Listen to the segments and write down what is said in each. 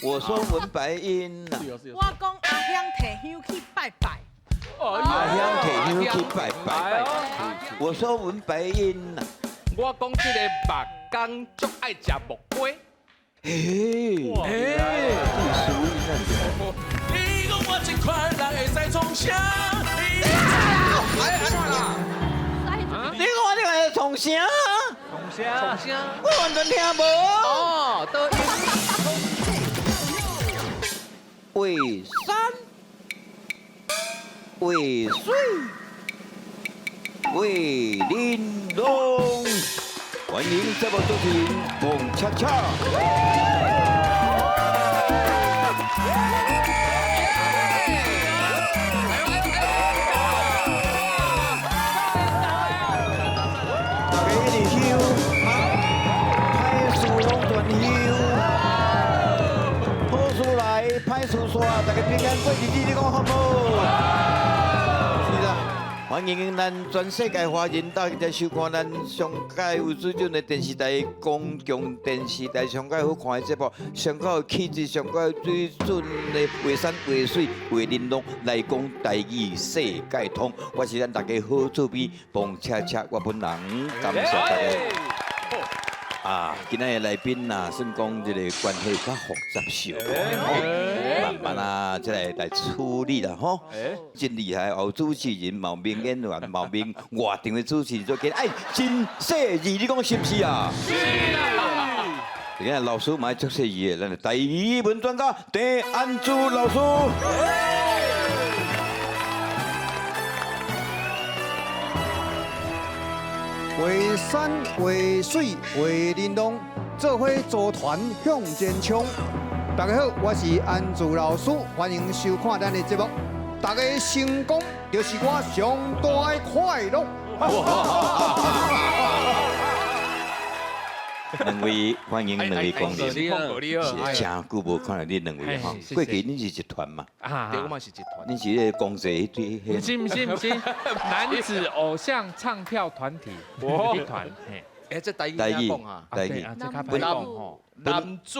我说文白音呐，我讲阿香摕香去拜拜。阿香摕香去拜拜。我说文白音呐，我讲这个目光足爱食木瓜。嘿，这是属于那个。你讲我这款人会使创啥？你看这个从声，重声。我完全听无。哦，都为山，为水，为玲珑。欢迎这部作品《蹦恰恰》。大家一起休，歹事拢断休。好事来，歹事煞，大家平安过日子，你讲好无？是啦，欢迎咱全世界华人大家收看咱上界有水准的电视台公共电视台上界好看的节目，上界有气质，上界有水准的画山画水画玲珑来讲台语世界通。我是咱大家好主编彭恰恰，我本人感谢大家。啊，今仔的来宾呐，算讲这个关系较复杂些，慢慢啊，来处理啦吼。真厉害，有主持人，毛名演员，毛名外场的主持人做紧，哎，真细致，你讲是不是啊？是啊。你看老师嘛，足细致的，咱的第一文专家陈安珠老师。为山为水为玲珑，做伙组团向前冲。大家好，我是安祖老师，欢迎收看咱的节目。大家成功就是我上大的快乐。两位欢迎两位光临，你好，是真久无看到你两位哈。过去恁是一团嘛？对，我嘛是集团。恁是迄个公仔对？不是，男子偶像唱跳团体一团，嘿，哎，这第一台语讲啊，台语，这较歹讲吼。男子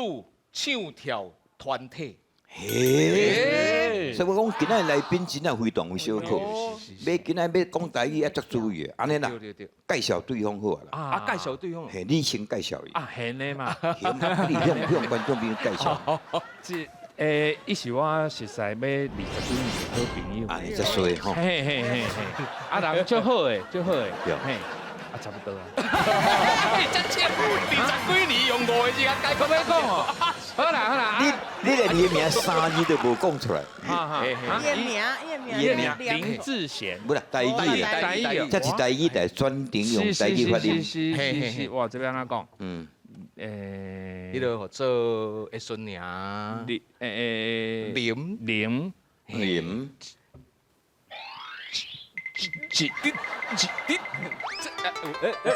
唱跳团体。嘿，所以我讲今仔来宾真正非常有小可，要今仔要讲台语要足注意的，安尼啦，对。介绍对方好啊啦。啊，介绍对方。嘿，你先介绍伊。啊，现的嘛，行啊，你向观众朋友介绍。这伊是我实在要20几年的好朋友。啊，你才衰吼。嘿，啊人足好诶，对嘿，啊差不多啊。你真切，20几年用5个字啊，解可要讲哦。好啦，你连伊名三字都无讲出来，叶名，林志贤，不啦，台语啦，台语，这是台语来专程用台语发音。是，哇，这边安怎讲？嗯，你就做一顺名。林，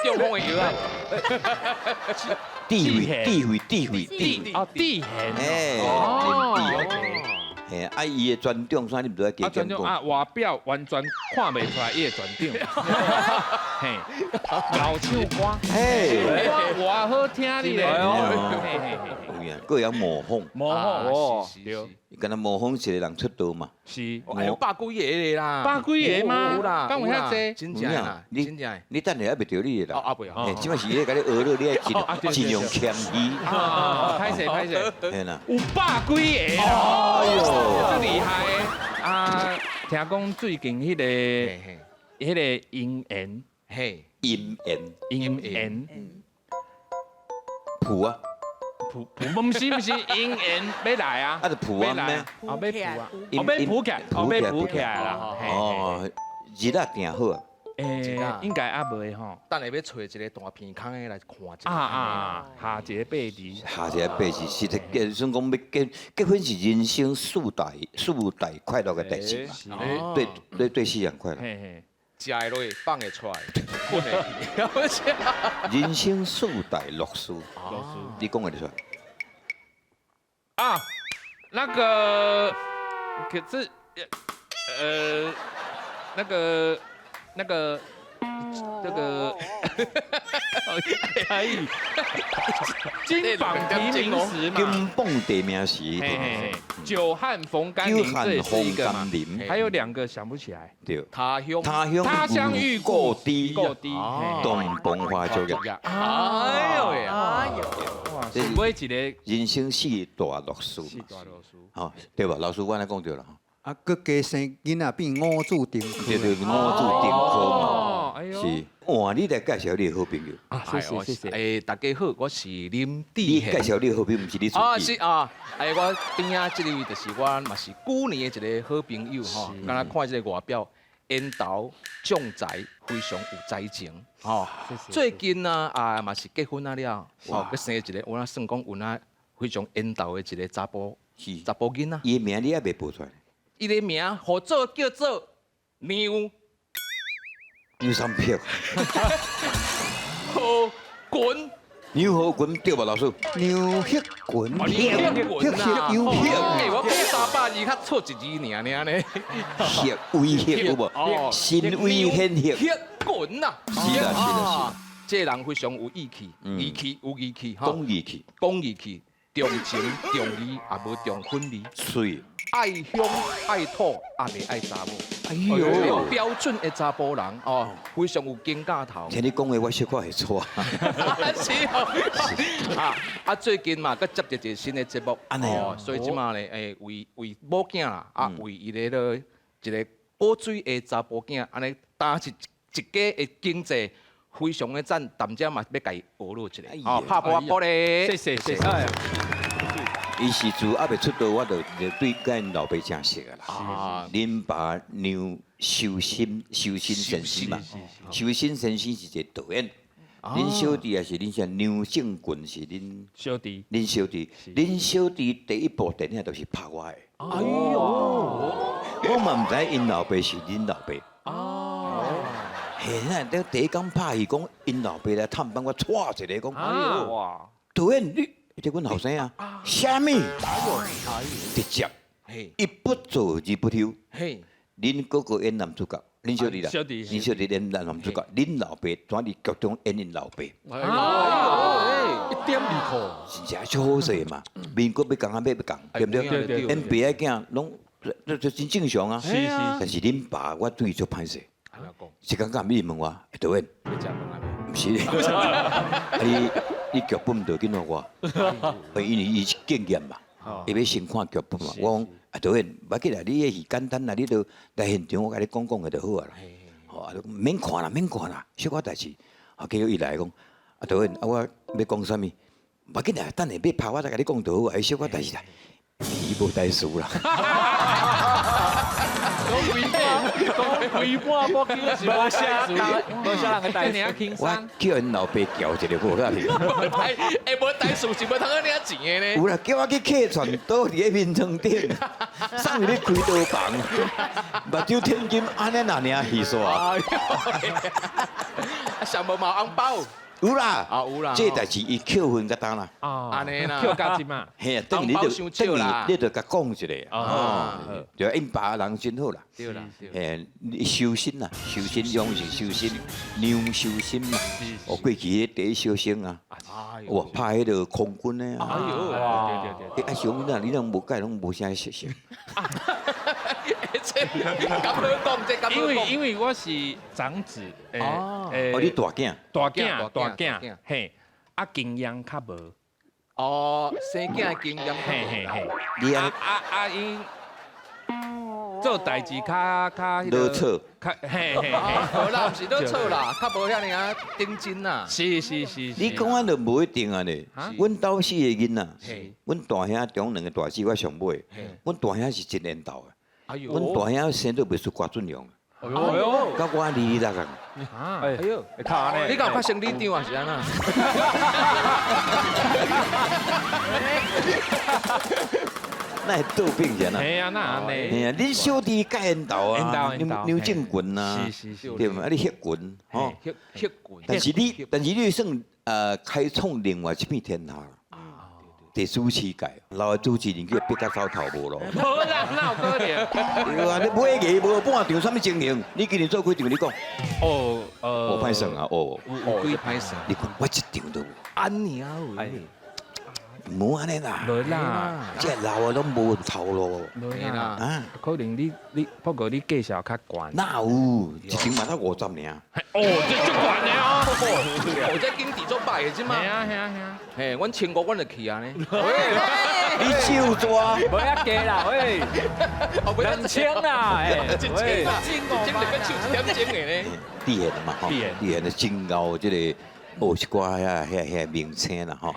中风的药啊。地位，哦，地贤，哎，嘿，啊，伊的专长啥你唔知加减讲。啊，外表完全看袂出来伊的专长，嘿，老唱歌，嘿，哇好听你咧，有影，佫有模仿，哦，对，敢若模仿一个人出道嘛。是，还有100几个的啦。100几个吗？有啦，敢有遐济？真正啦，真正。你等下还袂着你的啦。啊袂啊。嘿，即摆是咧甲你学了，你爱尽量谦虚。歹势，嘿啦。有100几个哦，哎呦，真厉害的啊！听讲最近迄个姻缘，嘿，姻缘，谱啊，谱不是姻缘要来啊？啊，就谱啊咩？要谱啊，要谱起来，要谱起来啦。哦，日仔定好啊。应该还未吼。等下要找一个大片空的来看一下。下一个8字，下一个8字是在算讲要结婚是人生4大快乐的代志嘛。对世人快乐。食的落，放得出来，困的去。人生4大乐事，你讲得出来？啊，那个可是那个这个台语金榜题名时嘛，金榜题名时，嘿嘿嘿，久旱逢甘霖，这也是一个嘛。还有2个想不起来，对，他乡他乡遇故知，知，东风花烛夜。哎呦呀！哎呦，哇，是每一个人生四大乐事嘛，大老师，吼，对吧？老师我来讲对了，啊，佮加生囡仔变五子登科。对对，五子登科嘛，哦，哎呦，是。哇，你来介绍你的好朋友，啊，谢谢谢谢。哎，大家好，我是林你志介绍你的好朋友，不是你自啊，己是。啊，哎，我边仔这位就是我嘛是旧年的一个好朋友吼，刚才看这个外表，缘投重财，非常有才情吼。最近呢啊嘛是结婚啊了，吼，佮生一个，我那算讲有那非常缘投的一个查甫囡仔。伊的名你还未报出来，伊个名合作叫做牛牛三票，和滚。牛河滚对吧？老师，牛血滚，哦你血滚啊！有血哎，我比300字较错一字尔呢。血威胁有无？哦心威显血，血滚呐！是啦是啦是啦，这个人非常有义气，义气有义气哈，讲义气，讲义气，重情重义，也无重婚礼，水，爱乡爱土，也袂爱查某。哎呦，标准的查甫人哦，非常有肩胛头。听你讲的我小可会错，是哦，最近嘛，佮接着一个新的节目，安尼哦所以即马咧，诶，为某囝啦，为伊咧个一个补水的查甫囝，安尼担一家的经济非常的赞，淡江嘛要甲伊学落一下，哦，拍波鼓励，谢谢谢谢。伊是自还未出道，我就对甲因老爸正熟个啦。啊，恁爸娘修心先生嘛，修心先生是一个导演。恁小弟也是恁像牛正棍是恁小弟，恁小弟，恁小弟第一部电影都是拍我的。哎呦，我嘛唔知因老爸是恁老爸。哦，嘿，那第一工拍戏讲因老爸来探班，我错一个讲，啊哇，导演你这阮后生啊，虾米？直接嘿，一不做二不休。嘿，恁哥哥演男主角，恁小弟啦，小弟恁小弟演男主角，恁老爸转伫剧中演恁老爸，哎呦，一点离谱，真正超好势嘛。民国要讲啊，要讲，对不对？对对演别个囝拢，这真正常啊。是是，但是恁爸我对伊做歹势，安怎讲？是感觉你问我，导演，要食饭啊？毋是，你剧本就紧到我，因为伊是经验嘛，伊要先看剧本嘛。我讲导演，勿紧啦，你迄是简单啦，你就来现场，我甲你讲讲个就好啊啦。吼，免看啦，免看啦，小可代志。啊，结果伊来讲，导演，我要讲啥物？勿紧啦，等下要拍我再甲你讲就好啊，小可代志啦。伊无代输啦。微波波叫是无下无下人个代名轻我松。叫因老爸叫一个无啦。哎，无代数是无通个领钱的呢。有啦，叫我去客串倒伫咧面床顶，送你咧开刀房，目睭天金安尼那尔戏煞。哎呦，上无毛红包，有啦，啊有啦这代志伊扣分甲当啦，啊安尼啦扣价金嘛，嘿，等于你就红包伤少啦你就甲讲一下，哦就因爸人真好啦，对啦，对啦。嘿，你修心啦，修心用是修心，娘修心嘛，我过去第一小生啊，哎呦，我拍迄个空军的啊，哎呦，对对对哎，熊呐，你拢无解，拢无啥熟悉，这敢好讲，这敢好讲。因为我是长子，哦哦，你大囝，大大囝，囝嘿，啊经验较无，哦，生囝的经验，嘿嘿嘿，你安因做代志较迄落错，较嘿嘿嘿，好啦，毋是都错啦，较无遐尔啊认真啦。是是。你讲安就无一定啊咧啊，阮兜四个囡仔嘿，阮大兄中2个大姊我上尾嘿，阮大兄是一年头的，哎呦，阮大兄生做袂出郭俊良，哎呦，甲我二六啊，啊，哎呦，卡呢？你敢有发生你长啊是安那？那会倒病人啊。嘿啊，那安尼，嘿啊，恁小弟甲因头啊，牛正棍啊，是，对嘛？啊，你血棍吼，血棍。但是你算开创另外一片天下啦。第四期界，老的主持人叫别甲走头无咯。无啦，哪有可能？对啊，你买艺无半场，什么情形？你今日做几场？你讲，哦，我歹算啊，哦，有几歹势，你讲我一场都有，安尼啊有。无安尼啦，无啦，这老的拢无头路无嘿啦啦，啊，可能你不过你介绍较悬。哪有？一场嘛才50尔。哦，这就悬的哦。我在经济做摆的啫嘛。系啊系啊系啊。嘿，阮1500阮就去啊呢。你手抓，不要给啦，喂，2000啦，哎，喂，真得个手点钟的呢。必然的嘛，吼，必然必然的真高，这个学一寡遐名称啦，吼。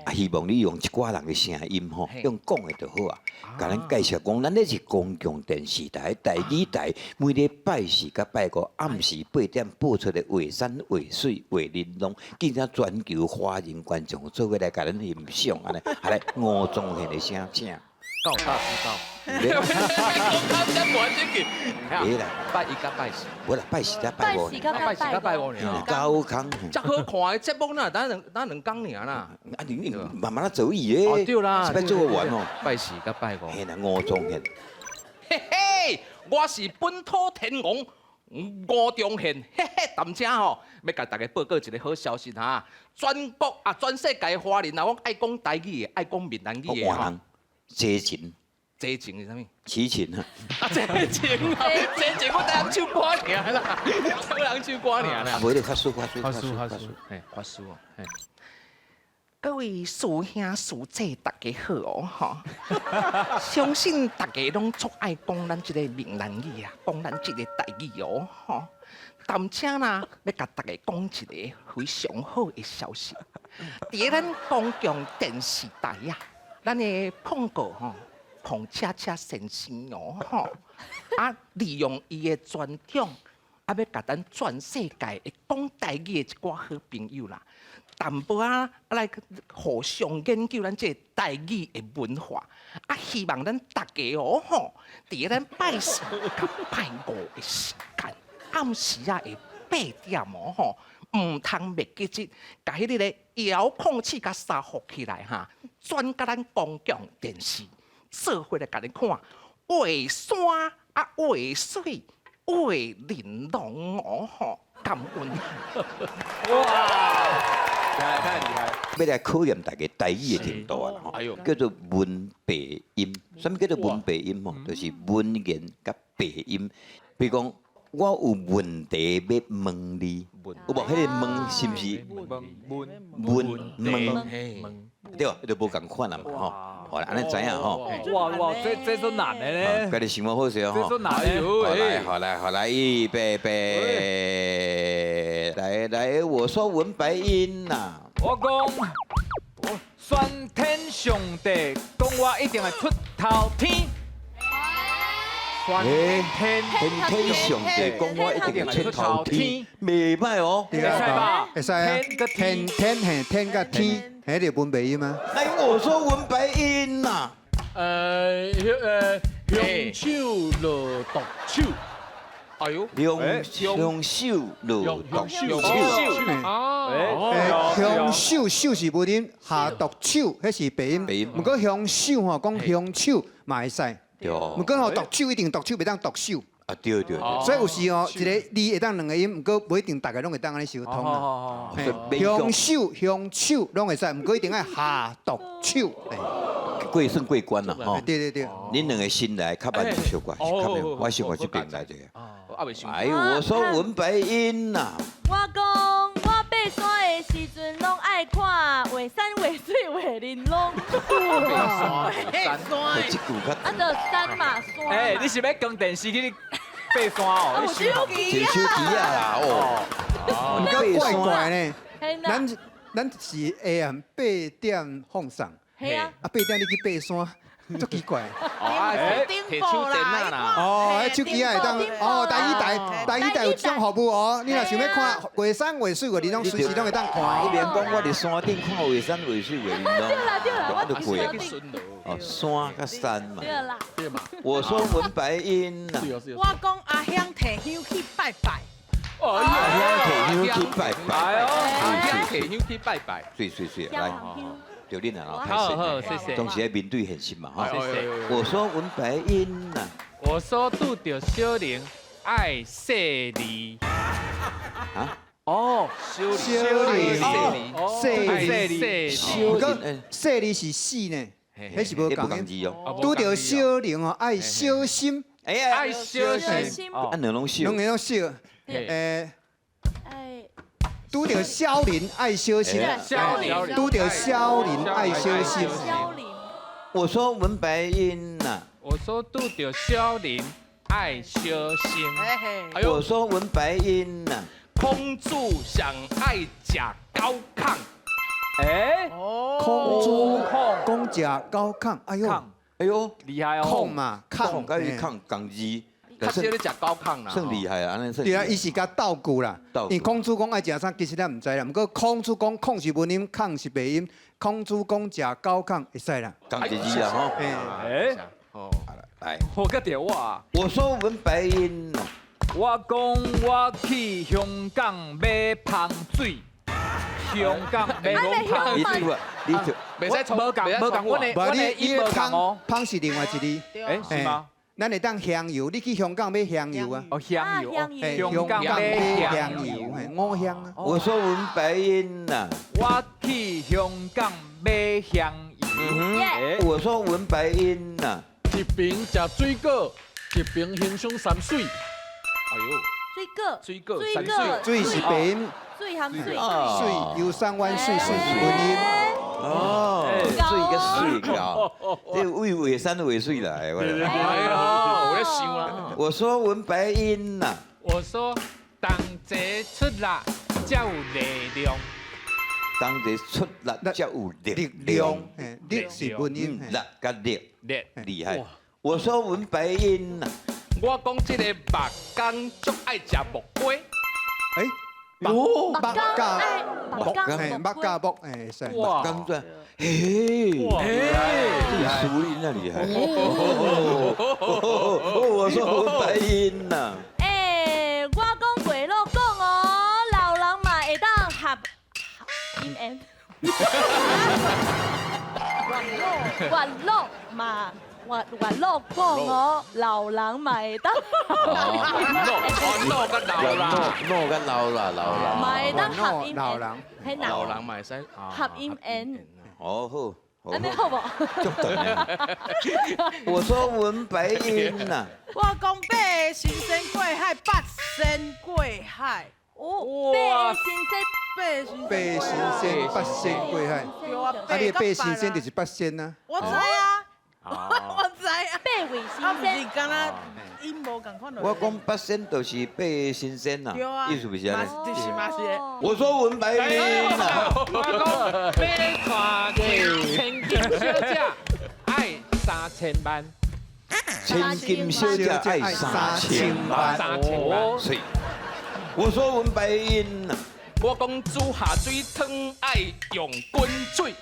啊，希望你用一寡人的声音吼，用讲的就好啊。甲咱介绍讲，咱这是公共电视台第2台，每礼拜4甲拜5暗时8点播出的《画山画水画玲珑》，今天全球华人观众做伙来甲咱欣赏安尼，啊来吴宗宪的声请。到大知道。没啦，没啦，拜1甲拜4，无啦，拜4甲拜5。拜4甲拜5呢。高康。遮好看的节目呐，咱两工尔啦。啊，你慢慢走伊诶。哦对啦，要做完哦。拜4甲拜5。嘿啦，吴宗宪。嘿嘿，我是本土天王吴宗宪，嘿嘿，谈正吼，要甲大家报告一个好消息哈，全国啊，全世界华人啊，我爱讲台语的，爱讲闽南语的华人，齐秦，齐情是啥物？齐秦啊。啊，齐情啊，齐情我带人唱歌尔啦，唱人唱歌尔啦啊，。无你发书。嘿，法师哦，嘿。各位师兄师姐，大家好哦，哈！相信大家拢足爱讲咱这个闽南语啊，讲咱这个台语哦，哈！但且呢，要甲大家讲一个非常好的消息，伫咱公共电视台啊，咱的广告吼，彭恰恰先生哦，吼，啊，利用伊的专长，啊，要甲咱全世界的讲台语的一寡好朋友啦。淡薄啊，来互相研究咱这台语的文化，啊，希望咱大家哦吼，伫咱拜4甲拜5的时间，暗时啊的8点哦吼，唔通袂记节，甲迄个遥控器甲沙伏起来哈，转甲咱公共电视，做伙来甲你看画山啊，画水，画玲珑哦吼，感恩。太厉害！要来考验大家台语的程度啊，吼，叫做文白音。什么叫做文白音吼？就是文言甲白音。比如讲，我有问题要问你，有无？迄个问是不是？问对，就无共款啦嘛，吼。好啦，安尼知影吼。哇，这都难的呢，家己想好势吼。这都难的。好来，预备，来，我说文白音呐。我讲，选天上帝，讲我一定会出头天。天上帝讲我一定会出头天，袂歹哦。对啊，会使啊，天嘿，天甲天，迄个文白音吗？来，我说文白音呐。用手落毒手。哎呦，用手落毒手。香手是文音，下毒手迄是白音。不过香手吼，讲香手嘛会使。对。不过吼，毒手一定毒手袂当毒手。啊，对。所以有时吼，一个字会当两个音，不过不一定大家拢会当安尼相通啦。香手拢会使，不过一定爱下毒手。过算过关啦，吼。对。恁两个心来较慢点小关，我想我这边来这个。哎，我说文白音呐。我讲，我爬山的时阵拢爱看画山画水画玲珑。这句较啊，就山嘛山。哎，你是要跟电视去爬山哦？你想好真手机啊啦哦。唔过怪呢，嘿呐，咱是下暗8点放送，嘿啊，啊8点你去爬山。足奇怪！摕手电啊啦！哦，迄手机也会当哦，台语台有这种服务哦。你若想要看画山画水，你拢随时拢会当看。一边讲我伫山顶看画山画水画玲珑，对啦，我就我背去哦，山甲山嘛。对啦，我说文白音呐。我讲阿香摕香去拜拜。阿香摕香去拜拜，阿香摕香去拜拜，水来。就你了，好好，谢谢。总是要面对现实嘛，哈。谢谢。我说文白英呐，我说拄着小玲爱细腻，哦，小玲爱细小腻。玲，细腻是死呢，迄是无不共的。共字哦。拄着小玲哦，爱小心，哎呀，爱小心，心按两拢笑两。个都小。哎，拄着小玲爱小心，小玲拄着小玲爱小心。萧林，我说文白英呐，我说拄着小玲爱小心。嘿嘿，哎呦我，说文白英呐，公主想爱食高亢，哎，哦，空珠公甲高亢，哎呦，抗哎呦，厉害哦，控嘛，抗抗，甲伊抗共字，较少咧食高亢啦。算厉害啊，安尼算。对啊，伊是甲倒句啦。倒句因为公主讲爱食啥，其實咱唔知啦。毋过公主讲控是文音，抗是鼻音。公主讲食高亢会使啦。共一字啦吼。哎，哦，来，我个电话，我说文白英呐，我讲我去香港买芳水，香港买芳水。你对啊，你对。袂使从无讲无讲，我的无你音无讲哦，芳是另外一字。哎是吗？咱会当香油，你去香港买香油啊？哦香油，香油嘿香港买香油，嘿，五香啊。我说文白英呐，我去香港买香油。哎，我说文白英呐，一边食水果，一边欣赏山水。哎水呦，果，水果山水，水是鼻音，水含水，啊水游山玩水，水是文音。哦，水个水高，这为尾山的尾水来，我来。哎呦，我咧想啦，我说文白英呐，我说当这出力才有力量，当地出力才有力力量，嘿，力是文音。嘿力甲力力。厉害。我说文白英呐，我讲这个目光足爱食木瓜，哎，哦，目光爱，目光嘿，目加木，哎，是。哇刚转，嘿，这苏林那厉害。我说文白英呐，哎，我讲过路讲哦，老人嘛会当合音 N，月老嘛，月老讲哦，老人嘛会当，诺个老啦，诺甲老啦，老啦。嘛会当合音老 N，人，嘿老呐，人嘛会使合音 N，哦好，安尼好无？足长的。我说文白英呐，我讲八新鲜过海，八仙过海，哦，八新鲜，八新鲜，八仙过海。对啊，啊，你的八新鲜就是八仙啊。我知啊，我知啊，八位啊，不新鲜是，敢若音无共款。我讲八仙就是八新鲜呐对啊，，意思不是安尼？就是嘛是。我说文白英呐，我讲买船去千金小姐爱3000万，千金小姐爱3000万， 3000万。所以我说文白英呐，我讲煮下水汤爱用滚水，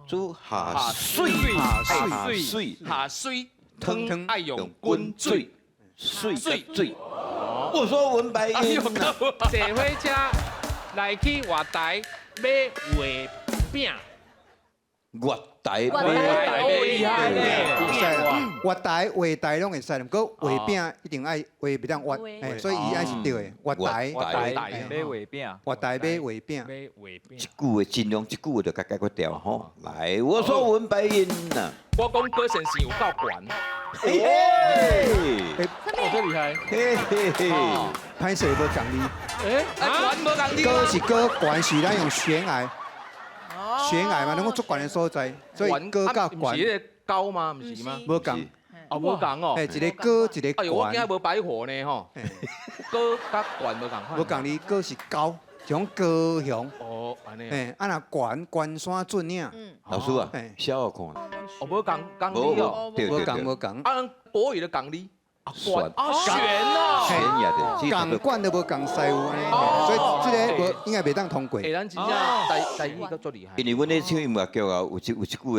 煮下水，下水，下水汤爱用滚滚水水，水水。我说文白英呐，坐火车来去外台买月饼，月台月台哦厉害咧！会使啦，月台、话台拢会使，不过话饼一定爱话袂当话月，哎，所以伊爱是对的。月台、我台台买月饼，月台买话饼，买月饼一。句话尽量一句话就甲解决掉吼。来，我说文白英呐，我讲高先生有够悬，嘿嘿哦，这厉害，嘿嘿嘿，歹势无共你，哎，悬无共你歌是歌，悬是咱用悬崖，悬崖嘛，拢讲足悬的所在，所以歌甲悬不是那个高吗？不是吗？无共。哦，无共哦哎，。一个歌一个哎呦，我今日悬，无摆火呢吼，嘿高甲悬无共款。无共你歌是高，种高雄，哦，安尼。哎，啊若悬关山准领，老师啊嘿，小看，哦，无共无你哦。对无对对，共无共，啊，国语的共你，选悬哦。悬崖的，这港管都无港师傅安尼，所以这个无应该袂当通过。哎，咱真正台语个足厉害。因为阮咧唱音乐剧啊，有一句话，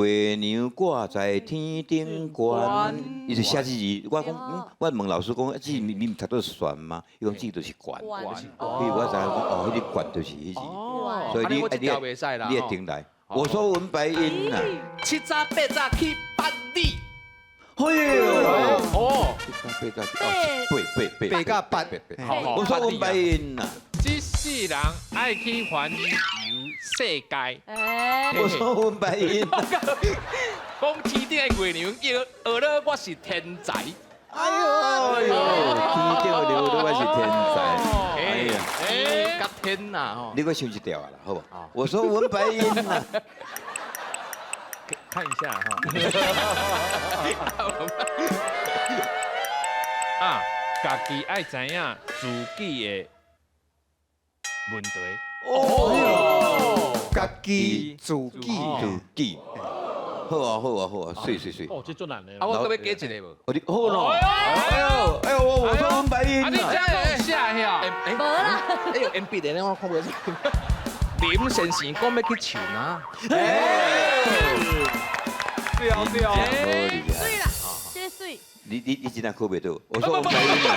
月娘挂在天顶悬，伊就写字字。我讲，我问老师讲，这你读到悬吗？伊讲这就是悬，所以我才讲哦，迄个悬就是迄字。所以你我一条袂使啦。你也听来，我说文白音呐。七早八早去八里。哎呦，哦，八甲八，我说文白音呐。一世人爱去环游世界。哎，我说文白音。讲天顶的月娘，学了我是天才。哎呦，天顶的流都我是天才。哎呀，哎，甲天呐吼！你给我想一条啊啦，好不？我说文白音呐。看一下哈。啊，家己爱知影自己的问题。哦，家己自己，自己。好啊好啊好啊，水。哦，这最难的。啊，我搁要加一个无？哦，你好咯。哎呦，我说文白音啊，你这样讲下呀？无啦，哎呦，MB 的我看不出。林先生讲要去唱啊。对哦对哦。水啦，这个水。你真正考袂到，我说文白音啊。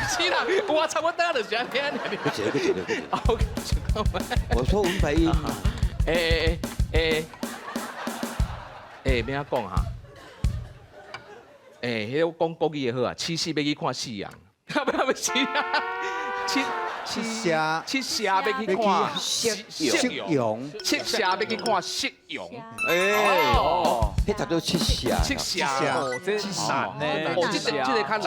是啦，我差不多就是安尼。个。OK，我说文白音啊。免啊讲哈。迄个讲国语的好啊，七夕要去看夕阳。不是啊，七夕要去看夕阳，七夕要去看夕阳。哎，迄读到七霞。七夕，哦，这难呢。哦，这个较难。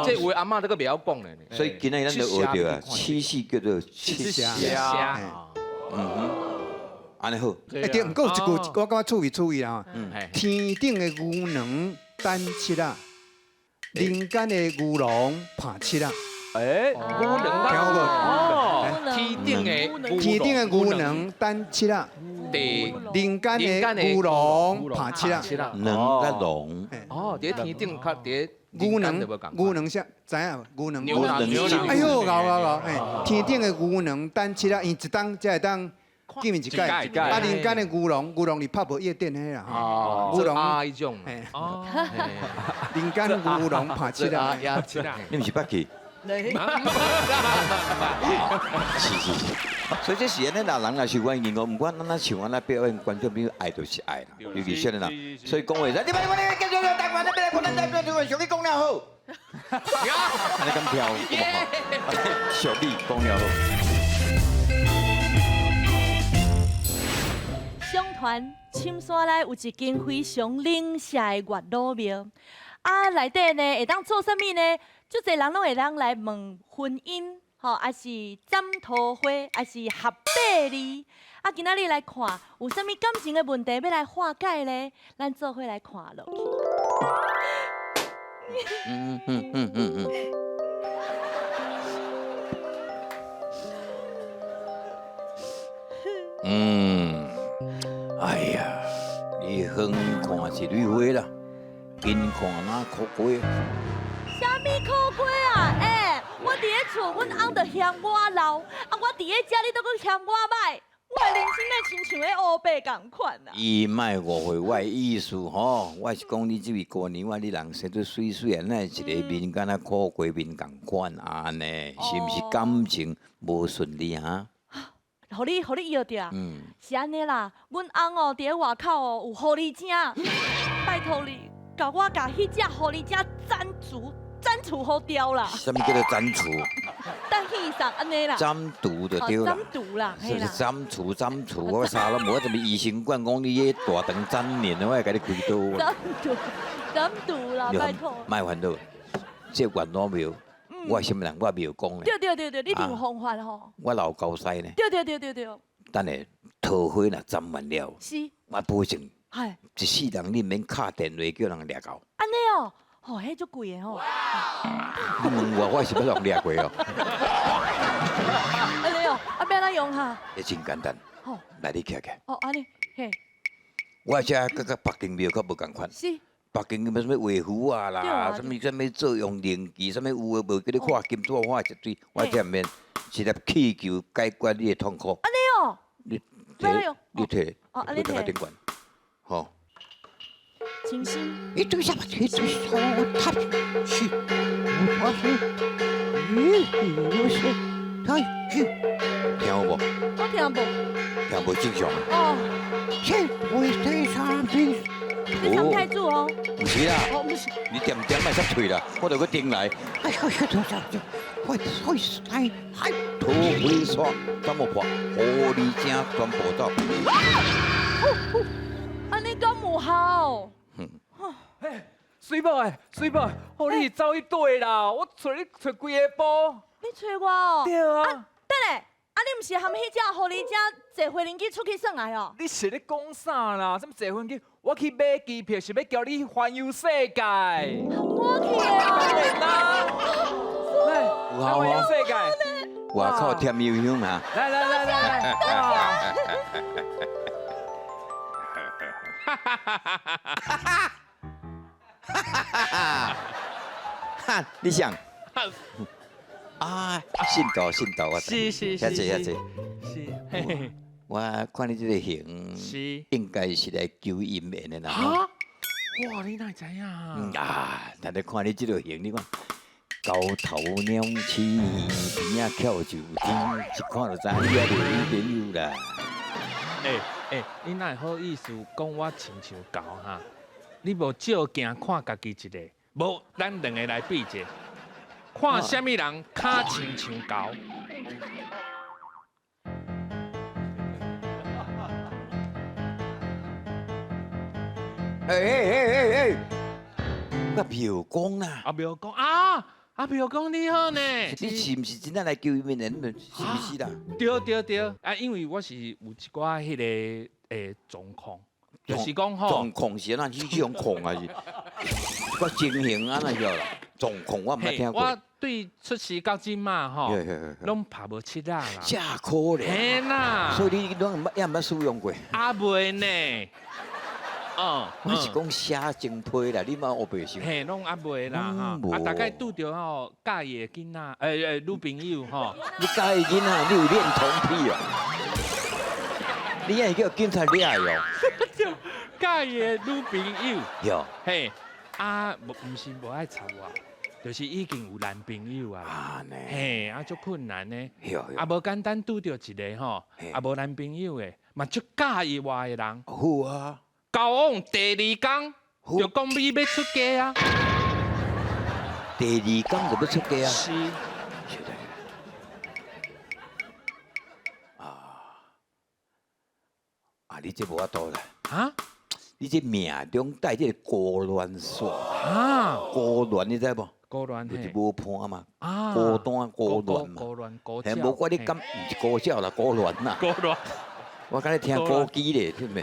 这话阿嬷都个袂晓讲咧。所以今日咱就学到啊，七夕叫做七霞。安尼好。哎对，毋过有一句我感觉趣味啦。天顶的牛郎等七仔，人间的牛郎拍七仔。哎，牛郎听过哦，天顶的牛郎等七仔，人間的牛郎拍七仔。能甲龍。哦，伫天頂較伫牛郎啥？知影無？牛郎。牛郎。哎呦，牛！哎，天頂的牛郎等七仔，伊一當才會當見面一屆。啊，人間的牛郎是拍無夜店迄啦。哦，牛郎啊，迄種。哦。人間牛郎拍七仔。你毋是捌去？是，所以这是安尼，老人也是阮音乐，毋管咱哪唱，咱哪表演，观众朋友爱就是爱啦，尤其少年人。所以讲话，你继续台湾，你别来可能代表台湾，上你讲了好。安尼咁跳，上你讲了好。相传深山内有一间非常冷舍的月老庙，啊，内底呢会当做啥物呢？足侪人拢会当来问婚姻，吼，还是斩桃花，还是合百字。啊，今仔日来看有啥物感情的问题要来化解呢？咱做伙来看落去。哎呀，你远看一蕊花啦，近看那苦瓜。啥物苦瓜啊？哎，我伫咧厝，阮翁就嫌我老，啊，我伫咧遮你都阁嫌我歹，我的人生咧亲像咧乌白共款啊！伊莫误会我的意思吼，我是讲你这位姑娘，你人生都水水啊，那一个面敢若苦瓜面共款安尼，是毋是感情无顺利哈？互你摇着，是安尼啦。阮翁哦，伫咧外口哦有狐狸精，拜托你，甲我甲迄只狐狸精斩除好掉啦。什么叫做斩除？等戏上安尼啦。斩毒就对啦。斩毒啦，是不是斩除？我啥拢无，什么医生管讲你迄大肠粘连，我会甲你开刀。斩毒啦，拜托。莫烦恼，这元老庙。我什么人？我庙讲咧。对，你一定有方法吼。我老高师呢。对。等下桃花若斩完了，是。我保证，一世人你免敲电话叫人掠到。安尼哦，吼，迄足贵的吼。你问我是要人掠过哦。安尼哦，啊，要哪用哈？也真简单。好，来你徛。哦，安尼，嘿。我遮甲北京庙较无共款。是。北京什么画符啊对啊啦，什么作用灵旗，什么有诶无，叫你看金纸画一堆，我这面是粒气球解决你的痛苦。安尼哦，你哪有你摕，哦安尼摕我顶管，吼。清新。一对下巴，一对手他去，我是，他去，听有无？我听无。听无正常。哦，切，我对上边。你常太住哦。不是啦，哦，不是。你点卖插嘴啦，我就去顶来。哎呀，多少就，我哎，还土灰刷，怎么破？狐狸精全部走。安尼敢有效？水宝诶，水宝，互你走一对啦，我找你找规个波。你找我哦？对啊。等下，你毋是含迄只狐狸精坐飞轮机出去耍来哦？你是咧讲啥啦？什么坐飞机？我去买机票是要叫你环游世界。我去的哦。来，有效环游哦世界。外口甜油香啊！来来来来来，哇！哈，你想？啊，信道，我知。遐济。是，嘿嘿，我看你这个型，是。应该是来求姻缘的啦。啊？哇，你哪知影？但你看你这个型，你看高头鸟翅，边啊翘就天，一看就知你也是女朋友啦。你哪会好意思讲我亲像狗哈？你无照镜看家己一个，无咱两个来比者，看什么人脚亲像狗？哎，我票讲啦，啊，袂讲啊，袂讲你好呢。你是毋是真正来求姻缘的？你是不是啦？对啊，因为我是有一寡迄个状况，就是讲吼状，况是咱去用控还是？我情形啊那叫啦，状况我毋捌听过。我对出世到今嘛吼，拢拍无七啦啦。真可怜。嘿啦，所以你拢也毋捌使用过。啊袂呢。我是讲写真批啦，你嘛学袂成。嘿，拢阿袂啦哈，大概拄着吼介意的囡仔，女朋友吼，你介意囡仔，你有恋童癖啊？你也叫警察抓哟？介意的女朋友，哟，嘿，毋是无爱插我，就是已经有男朋友啊，啊呢？嘿，足困难呢，哟，无简单拄着一个吼，无男朋友的，嘛足介意我的人，好啊。交往第二天就讲你要出家啊，第二天就要出家啊？是，你这无法度啦。啊你这命中带这个孤鸾煞，啊，孤鸾你知无？孤鸾就是嘿，无伴嘛，啊，孤单孤鸾嘛。孤鸾孤嘿，鸟，无怪你敢，毋是孤鸟啦，孤鸾啦。孤鸾。我刚才听歌机咧，听没？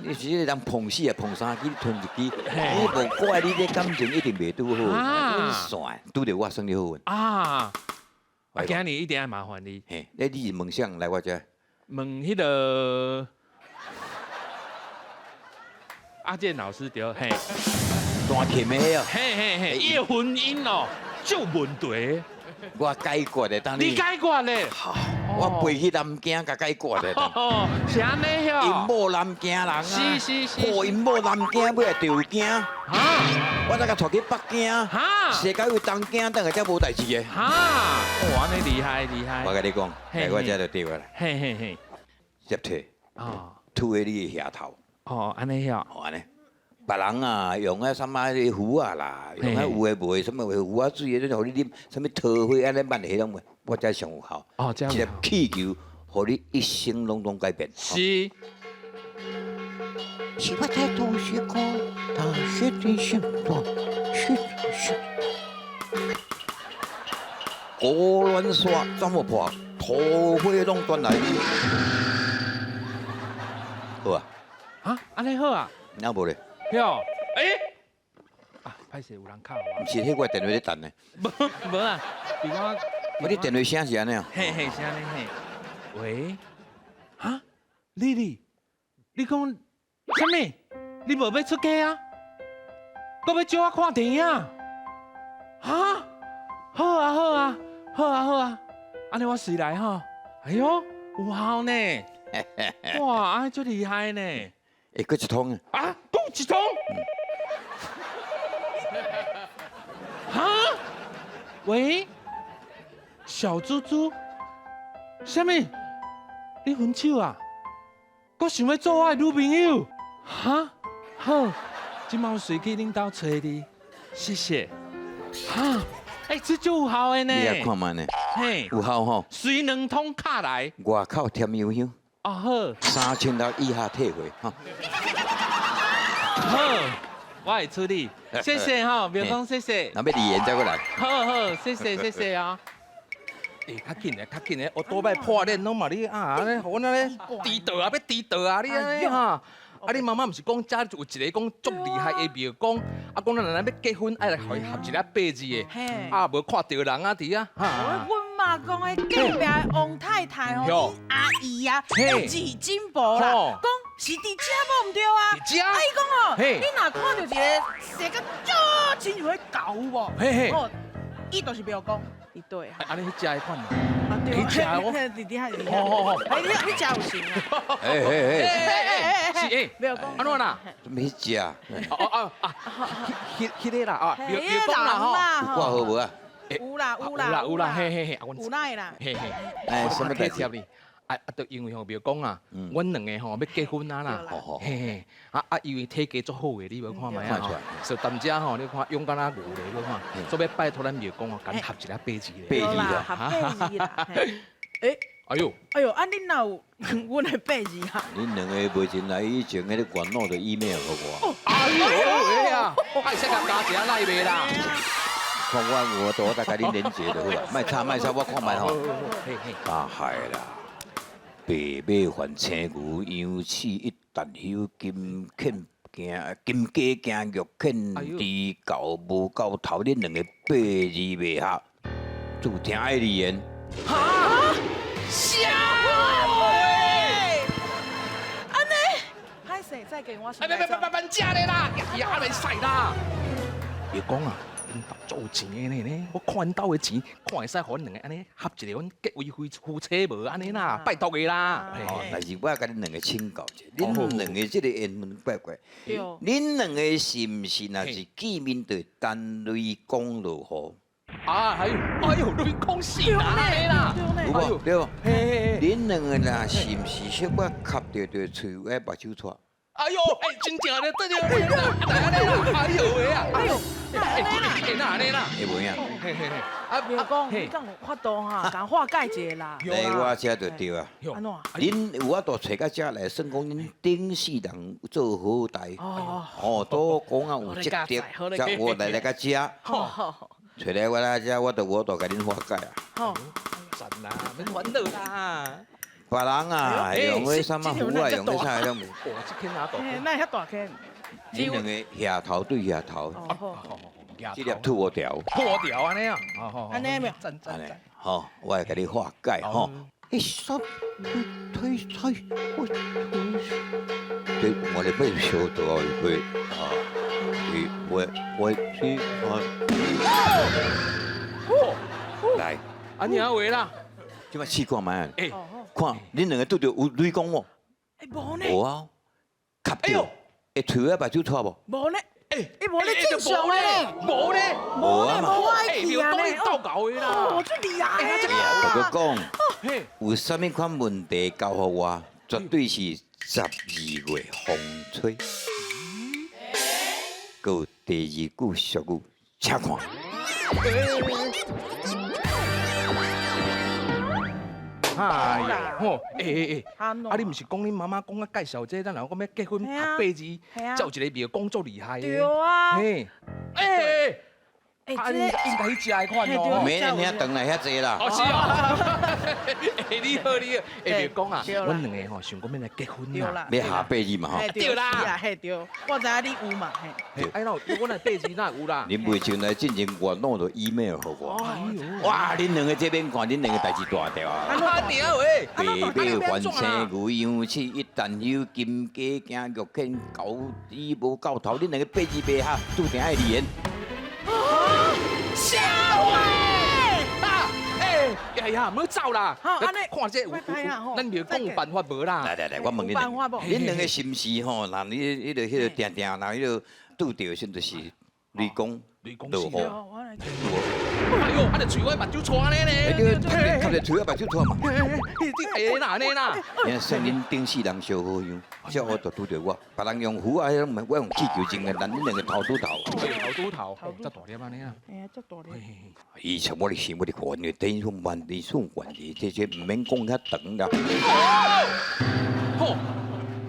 你是人碰死啊，碰三支吞一支，你无怪你这感情一定袂拄好。啊算，拄着我算你好运。啊！啊，今日一定要麻烦你，嘿，你是梦想来我这，问迄个阿健老师对，嘿，单甜的哦，嘿，伊的婚姻哦，就问题，我解决的，当你解决咧？我背去南京甲解决的。哦，是安尼因哟。某南京人啊，是，破因某南京尾来着惊，哈我再甲带去北京，哈世界有东京，等下才无代志的。哈，哇，安尼厉害。我甲你讲，来我这就对了，嘿，接替哦吐喺你的下头，哦，安尼哟，好安尼。别人啊，用迄什么符啊啦，用迄有诶无诶，什么符啊水诶，互你啉，什么桃花安尼慢迄种诶，我才上有效。哦，这样一粒气球，互你一生拢改变。是。是我在读书课，大学的时候，是。孤鸾煞怎么破？桃花拢转来。好啊，啊，安尼好啊，那无咧？哟，啊，歹势有人敲我毋，是迄个电话咧等呢。无啊，比我，我你电话声是安尼啊？嘿，是安尼嘿，喂，啊，丽丽，你讲什么？你无要出家啊？搁要叫我看电影？哈？好啊好啊好啊好啊，安尼我随来吼。哎哟，有效呢！哇，安尼足厉害呢！会搁一通啊？啊，搁一通？哈？喂，小猪猪，什么？你分手啊？搁想要做我的女朋友？哈？好，今晚我随去恁兜找你，谢谢。哈？哎，这就有效的呢。你也看慢呢，嘿，有效吼。随两通卡来。外口添油香哦好， ，3000头以下退回哈。好，我会处理。谢谢哈，不要讲谢谢。那要离言再过来。好好，谢谢谢谢啊。诶，较紧的，较紧的，我多摆破脸拢嘛你啊，安尼，我安尼低调啊，要低调啊，你安尼哈。啊！你妈妈毋是讲遮有一个讲足厉害的庙讲，啊讲咱要结婚爱来互伊合一个8字的，嘿，啊无看到人啊伫啊，哈。阮妈讲的隔壁的王太太吼，阿姨啊，嘿字真薄啦，吼讲是伫遮无毋对啊。伫遮啊，伊讲哦，嘿你若看到一个生个足亲像迄狗有无？嘿嘿哦，伊就是袂讲，伊对啊。安尼迄遮的款嘛。啊对，你吃哦弟弟还是好好好哎，你吃有行啊？是诶，没有讲安怎啦？怎么去食？有迄个啦啊，嘿别讲啦吼。挂好无啊？有啦有有啦啦有啦，嘿嘿嘿，啊，阮有奶啦。嘿嘿，哎，什么代志？贴你？就因为吼，比如讲啊，阮两个吼要结婚啊啦，嘿嘿，因为体格足好嘅，你无看卖啊吼，所以当遮吼，你看勇敢啊牛咧，你看，所以要拜托咱庙公哦，赶合一个8字咧。8字啦，合8字啦。诶，哎呦，哎呦，啊，恁哪有阮的8字啊？恁两个袂前来以前迄个管诺的 email 给我，哎呦，哎呀，爱使甲加一下赖袂啦。看我都大概恁连接就好啦，卖插，我看卖吼。嘿嘿，大海啦，白马还青牛，羊翅一旦休，金犬惊金鸡惊玉犬，猪狗无狗头，恁两个8字袂合，注听爱丽言。哈？啥话？安尼？歹势，再给我想。别食咧啦，也袂使啦。别讲啊。做钱的呢，我看因兜的钱，看会使互阮两个安尼合一个，阮结为夫妻无安尼啦，拜托的啦。但是我要甲恁两个请教一下，恁两个这个缘分怪怪，恁两个是毋是若是见面就单位讲落好？啊，哎呦，你讲是啦，有无？对无？嘿，恁两个若是毋是说我吸着着喙我目睭出？哎呦，真正咧，对对，哎呦喂啊，哎呦，哪安尼啦？会无影？嘿嘿嘿，啊，别讲，你讲有法度哈，甲化解一下啦。来我遮就对啊。安怎？恁有法度找到遮来，算讲恁顶世人做好代。哦，都讲啊有积德，则我来个遮。好，找来我来遮，我都甲恁化解啊。好，神啦，免烦恼啦。别人啊，用迄什么壶啊，用迄啥种？哇，这坑哪大？那遐大坑？恁两个下头对下头，这粒吐我条，破掉安尼啊，安尼没有？赞赞赞，好，我来甲你化解吼。什推，对，我哋不如小到去啊，我去来，安尼啊话啦，即摆试看卖，哎，看恁两个拄着有雷公无？无呢？无啊，吸着，会吹啊，目睭出无？无呢？无呢正常呢？无呢，无啊嘛。无爱去啊呢？斗搞的啦，哦，这厉害我啦！佮讲，嘿，有啥物款问题交互我，绝对是12月风吹。佮有第2句俗语，请看。哎呀，吼，啊，啊你毋是讲恁妈妈讲啊介绍这，咱若讲要结婚合8字，才有一个庙讲足厉害的。对啊，嘿，哎，啊，你应该去食的款嘿对哦。每年遐等来遐济啦。哦是哦，哎你好你好，哎别讲啊，对啦阮两个吼想讲要来结婚啦。对啦，要下8日嘛吼嘿，对啦，是啊，嘿对，我知影你有嘛，嘿。嘿哎喏，我来8日哪有啦？恁未前来进前我弄着 email 给我。哇，恁两个这边看，恁两个代志大条啊！啊屌喂！白马翻青牛羊翅，一旦有金鸡惊玉见狗猪无到头，恁两个8字白下注定爱离缘。笑诶！啊，哎呀，唔好走啦！好安尼看这有，快拍啊吼咱就讲有办法无啦？来，我问恁两个，恁两个是毋是吼？那你迄个定定，那迄个拄着先就是雷公落雨。我来。哎呦，啊，就嘴我目睭搓呢哎，呢。对，看着除了目睭拖嘛。哎哪呢啦？因说恁顶世人相好样，小我就拄着我，别人用虎啊，我用气球精的，咱恁两个头拄头。头拄头，这大粒安尼啊？哎呀，足大咧！以前我哋想我哋看嘅，等于万里送关嘅，这唔免讲遐长啦。吼，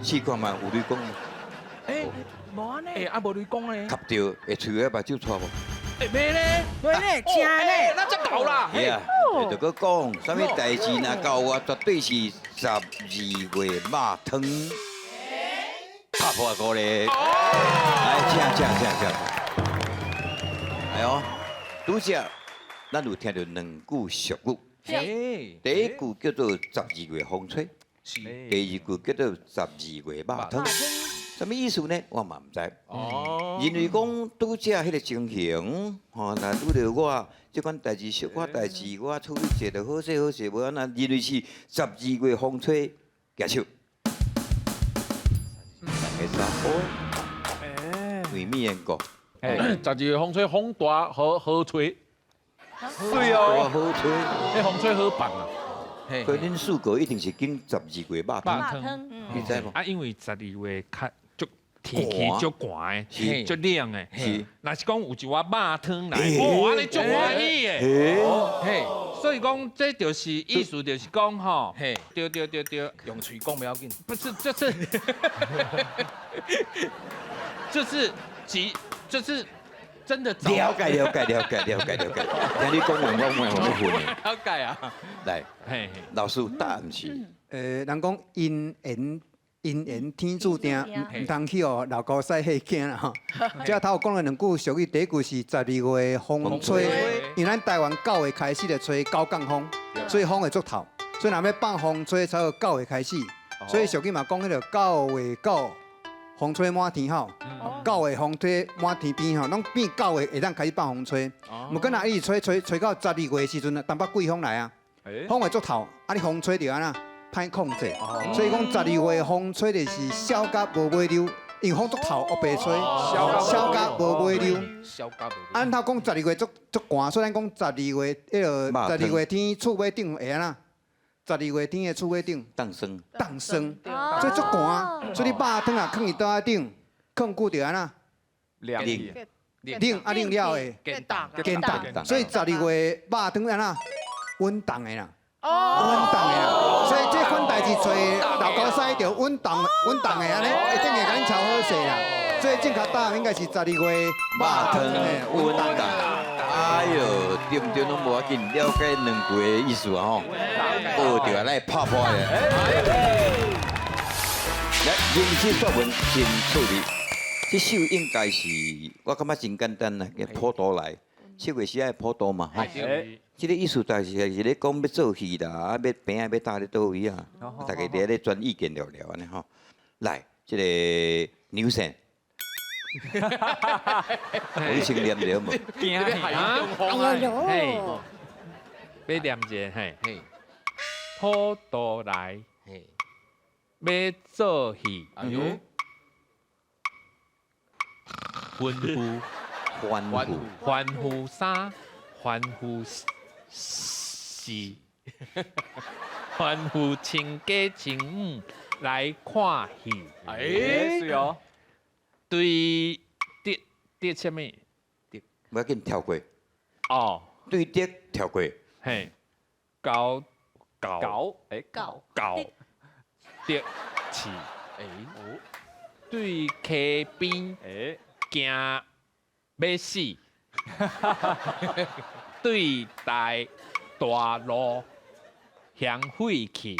试看嘛，有你讲，哎无安尼，哎，啊无你讲咧？吸着会除了目睭拖无？哎咩咧？对咧，正咧，那这搞啦！係啊，就搁講，啥物代志若到我，絕對是12月肉湯。拍破個咧，來請。哎呦，拄只，咱有聽到兩句俗語，哎，第一句叫做12月風吹，是第二句叫做12月肉湯。什麼意思呢？我嘛唔知。哦，因為講拄只迄個情形，吼，若拄着我即款代志、小可代志，我處理者就好勢好勢，無安那，因為是12月風吹，舉手。第三哦，為咩人講？ 12月風吹風大好吹，水哦，好吹，迄風吹好棒啊！嘿所以恁四個一定是經12月肉湯，肉湯，你知無？啊，因為12月較足天氣足寒是的，足冷的。是。若是講有一碗肉湯來，嘿哦，安尼足歡喜的。嘿，所以講這就是意思，就是講吼，嘿，對，用嘴講不要緊。不是，就是真的早了解。聽你講完，我混的。了解啊。來，嘿，老師答案是。人講因緣天注定，唔通去哦老高賽迄驚啦吼。即頭有講了兩句俗語，第一句是12月風吹，因為咱台灣9月開始就吹9降風，所以風會足透，所以若要放風吹才有9月開始。所以俗語嘛講迄個9月9，風吹滿天吼，9月風吹滿天邊吼，攏變9月會當開始放風吹。毋過若一直吹到12月的時陣，淡薄季風來啊，風會足透，啊你風吹着安那。歹控制，所以講12月風吹就是小甲無尾溜，因為風足透烏白吹，小甲無尾溜。小家無。按頭講12月足寒，所以咱講12月迄個12月天厝尾頂會安那？12月天的厝尾頂當生。凍霜，所以足寒，所以你肉湯啊，放伊倒仔頂，放久着安那？涼冷啊冷了的，見當見凍，所以12月肉湯安那？穩凍的啦。穩哦，當的啦，所以這款代志做老高賽就穩當的安尼，一定會甲恁超好勢啦。所以正確答案應該是12月肉湯穩當。哎呦，對唔對攏無要緊，了解兩句的意思啊吼。學着來拍破的。來，認真作文真趣味。這首應該是我感覺真簡單啦，嘅普渡來，7月時愛普渡嘛吼。即個意思就是咧講要做戲啦，啊要病啊要搭咧倒位啊，大家伫咧轉意見聊聊安尼吼。來，即個牛神，我先念了無？驚嚇嘿，要念一個嘿，嘿，普渡來，嘿，要做戲，哎呦，歡呼歡呼，歡呼啥？歡呼是，歡呼親家親母來看戲。哎，水哦，對啲什麼？我要緊跳過，哦，對的跳過，嘿，搞搞的市，哎，對溪邊誒，行要死，对待大路向废去，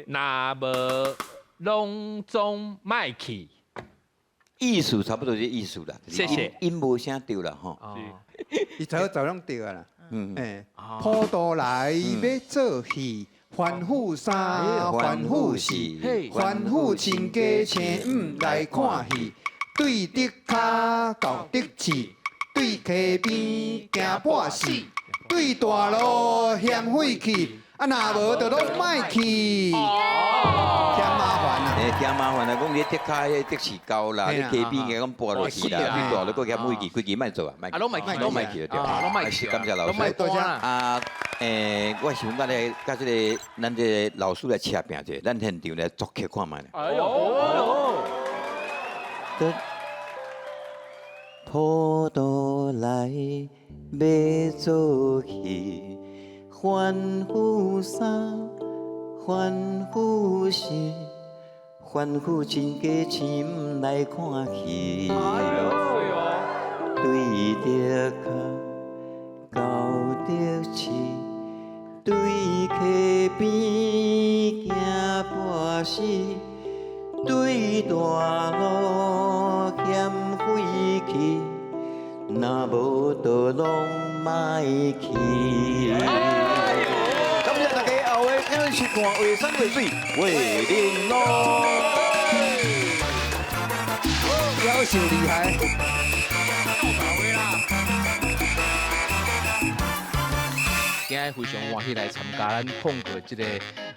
若无拢总卖去。艺术差不多就艺术啦，谢谢音无啥对啦吼。哦，伊才走拢对啊啦。嗯，哎，普渡来要做戏，欢呼三，欢呼四，欢呼亲家请来看戏，对得骹到得市，对溪边行半死，对大路嫌废去，啊若无就拢卖去，嫌麻烦啊。诶，嫌麻烦啦，讲你得卡迄得市高啦，你溪边嘅咁拨落去啦，你大你个嫌危险，规矩卖做啊，卖拢卖去拢卖去就对了。拢卖去感谢老师。多谢啦。啊，我想讲咧，甲即个咱这个老师来车拼者，咱现场来作客看卖。哎呦，普渡来要做戏，欢呼三，欢呼四，欢呼亲家亲来看戏。对着脚到得市，对溪边行半死，对大路嫌废去，若无就拢卖去。感谢大家后日继续看《画山画水画玲珑》。夭寿厉害。今日非常欢喜来参加咱碰过这个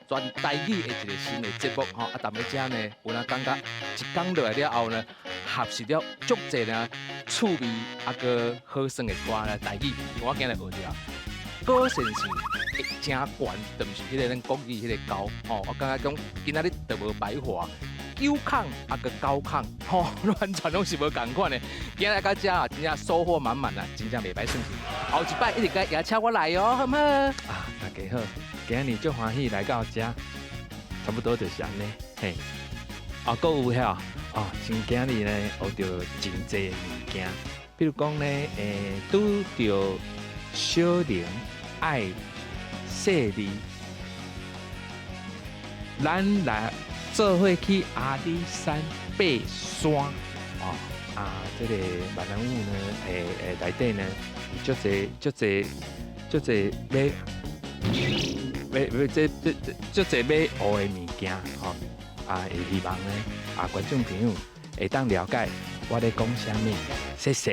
全台语的一个新的节目吼，啊，大家遮呢有哪感觉一讲落来了后呢，学习了足侪呢趣味啊个好耍的歌呢台语，我今日学着。高先生会真悬，就毋是迄个咱国语迄个高吼，我感觉讲今仔日就无白话。九孔啊个九孔，吼，完全拢是无共款的。今日到遮啊，真正收获满满啊，真正袂歹算是。后一摆一定该也请我来哦，好唔好？啊，大家好，今日足欢喜来到遮，差不多就是安尼，嘿。啊，搁有遐哦，真今日呢学到真济物件，比如讲呢，拄着小玲爱细字，咱来做伙去阿里山爬山哦。啊，这个闽南语呢，内底呢，足济要足济要足济要学的物件吼。啊，会希望呢，观众朋友会当了解我咧讲啥物，谢谢。